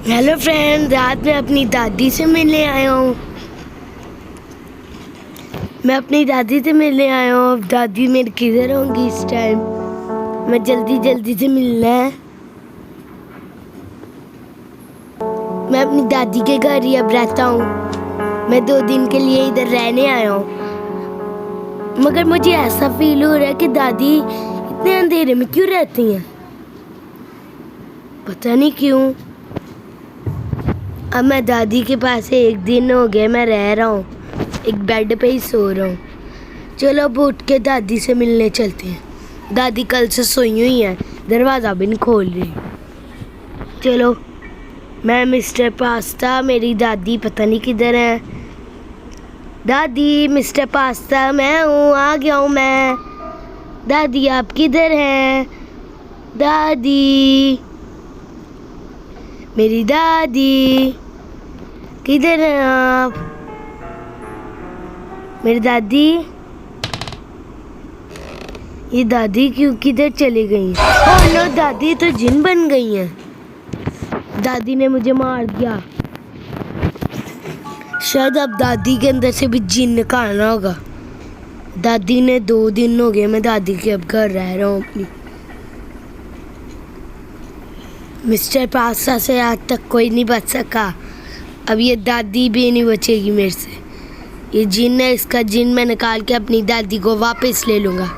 Hello friend, रात में अपनी दादी से मिलने आया हूँ। मैं अपनी दादी से मिलने आया हूँ। अब दादी मेरे किधर होंगी इस टाइम? मैं जल्दी से मिलना है। मैं अपनी दादी के घर ही अब रहता हूँ। मैं 2 दिन के लिए इधर रहने आया हूँ, मगर मुझे ऐसा फील हो रहा है कि दादी इतने अंधेरे में क्यों रहती हैं, पता नहीं क्यों। अब मैं दादी के पास 1 दिन हो गया मैं रह रहा हूँ, एक बेड पे ही सो रहा हूँ। चलो अब उठ के दादी से मिलने चलते हैं। दादी कल से सोई हुई हैं, दरवाज़ा भी नहीं खोल रही। चलो, मैं मिस्टर पास्ता, मेरी दादी पता नहीं किधर है। दादी, मिस्टर पास्ता मैं हूँ, आ गया हूँ मैं। दादी आप किधर हैं? दादी, मेरी दादी किधर हैं आप? मेरी दादी, ये दादी क्यों किधर चली गई? ओह नो, दादी तो जिन बन गई हैं। दादी ने मुझे मार दिया। शायद अब दादी के अंदर से भी जिन निकालना होगा। दादी ने 2 दिन हो गए मैं दादी के अब घर रह रहा हूँ अपनी। मिस्टर पास्ता से आज तक कोई नहीं बच सका, अब ये दादी भी नहीं बचेगी मेरे से। ये जिन है, इसका जिन मैं निकाल के अपनी दादी को वापस ले लूँगा।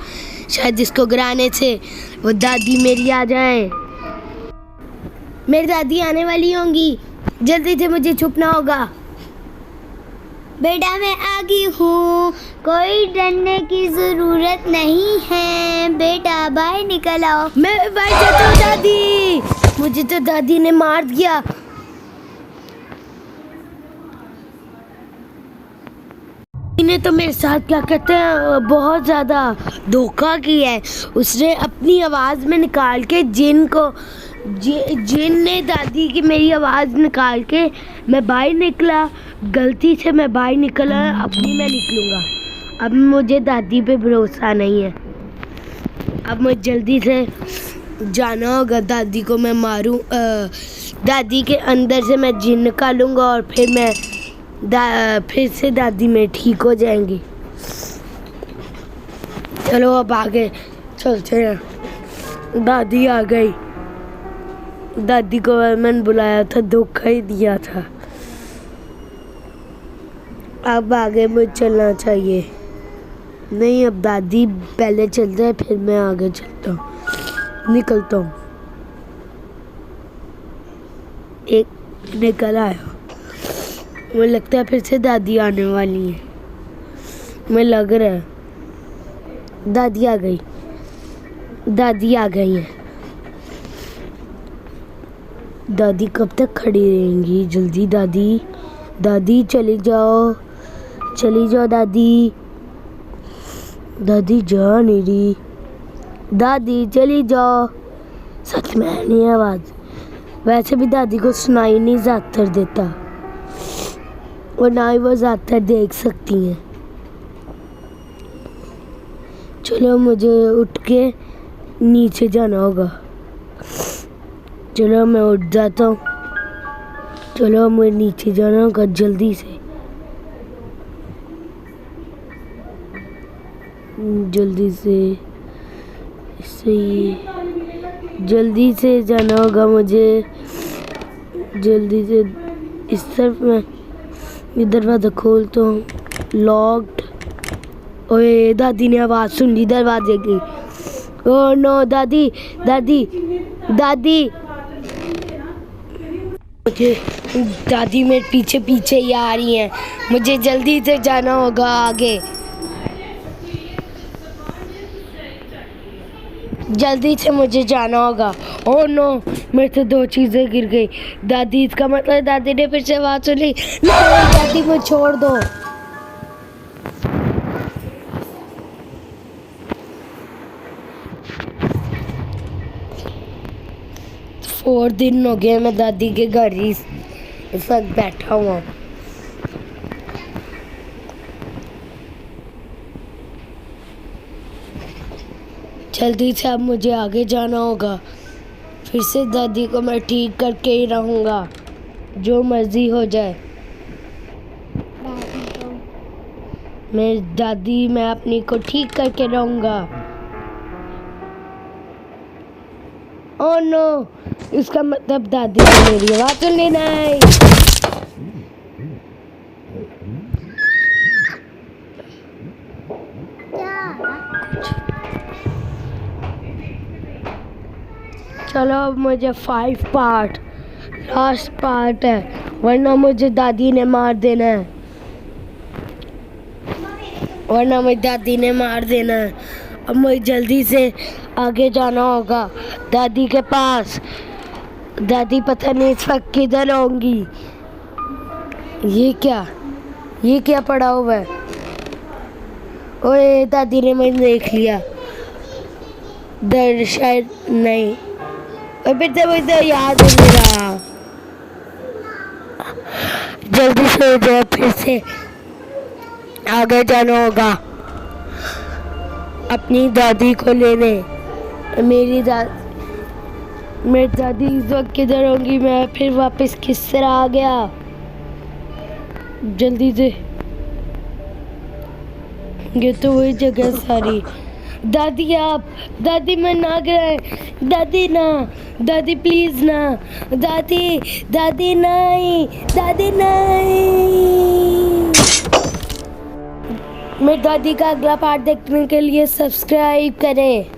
शायद इसको गिराने से वो दादी मेरी आ जाए। मेरी दादी आने वाली होंगी, जल्दी से मुझे छुपना होगा। बेटा मैं आ गई हूँ, कोई डरने की ज़रूरत नहीं है। बेटा बाहर निकल आओ। मैं बाहर जाता हूँ दादी, मुझे तो दादी ने मार दिया। ने तो मेरे साथ क्या कहते हैं बहुत ज़्यादा धोखा किया है। उसने अपनी आवाज़ में निकाल के जिन ने दादी की मेरी आवाज़ निकाल के मैं बाहर निकला। गलती से मैं बाहर निकला, अपनी मैं निकलूँगा। अब मुझे दादी पे भरोसा नहीं है। अब मुझे जल्दी से जाना होगा, दादी को मैं मारूं। दादी के अंदर से मैं जिन निकालूंगा और फिर मैं फिर से दादी में ठीक हो जाएंगी। चलो अब आगे चलते हैं। दादी आ गई। दादी को मैंने बुलाया था, धोखा ही दिया था। अब आगे मुझे चलना चाहिए। नहीं, अब दादी पहले चलते हैं, फिर मैं आगे चलता हूँ, निकलता हूँ। एक निकल आया। मुझे लगता है फिर से दादी आने वाली है। मुझे लग रहा है दादी आ गई। दादी आ गई है। दादी कब तक खड़ी रहेंगी? जल्दी दादी, दादी चली जाओ, चली जाओ दादी। दादी जा नहीं रही। दादी चली जाओ। सच में नहीं है आवाज़। वैसे भी दादी को सुनाई नहीं ज़्यादातर देता, और ना ही वो ज़्यादातर देख सकती हैं। चलो मुझे उठ के नीचे जाना होगा। चलो मैं उठ जाता हूँ। चलो मुझे नीचे जाना होगा जल्दी से। जल्दी से जल्दी से जाना होगा मुझे। जल्दी से इस तरफ मैं ये दरवाज़ा खोलता हूँ। लॉक्ड। ओए, दादी ने आवाज़ सुन ली दरवाजे की। ओह नो, दादी दादी दादी, मुझे दादी मेरे पीछे पीछे ही आ रही हैं। मुझे जल्दी से जाना होगा आगे। जल्दी से मुझे जाना होगा। ओह नो, मेरे से 2 चीज़ें गिर गई। दादी, इसका मतलब दादी ने फिर से आवाज़ सुनी। नहीं दादी, मुझे छोड़ दो। और दिन हो गए मैं दादी के घर ही इस वक्त बैठा हुआ। जल्दी से अब मुझे आगे जाना होगा। फिर से दादी को मैं ठीक करके ही रहूँगा। जो मर्जी हो जाए। मेरी दादी, मैं अपनी को ठीक करके रहूँगा। ओह नो, इसका मतलब दादी को मेरी आवाज़ सुननी नहीं। चलो अब मुझे 5 पार्ट, लास्ट पार्ट है, वरना मुझे दादी ने मार देना है। अब मुझे जल्दी से आगे जाना होगा दादी के पास। दादी पता नहीं इस वक्त किधर होंगी। ये क्या पड़ा हुआ है? ओए, दादी ने मुझे देख लिया। शायद नहीं, और फिर से मुझे याद नहीं रहा। जल्दी से हो जाए, फिर से आगे जाना होगा अपनी दादी को लेने। मेरी दादी इस वक्त किधर होंगी? मैं फिर वापस किस तरह आ गया? जल्दी से, ये तो वही जगह सारी। दादी दादी मैं ना गए, दादी ना, दादी प्लीज ना, दादी नहीं। मेरी दादी का अगला पार्ट देखने के लिए सब्सक्राइब करें।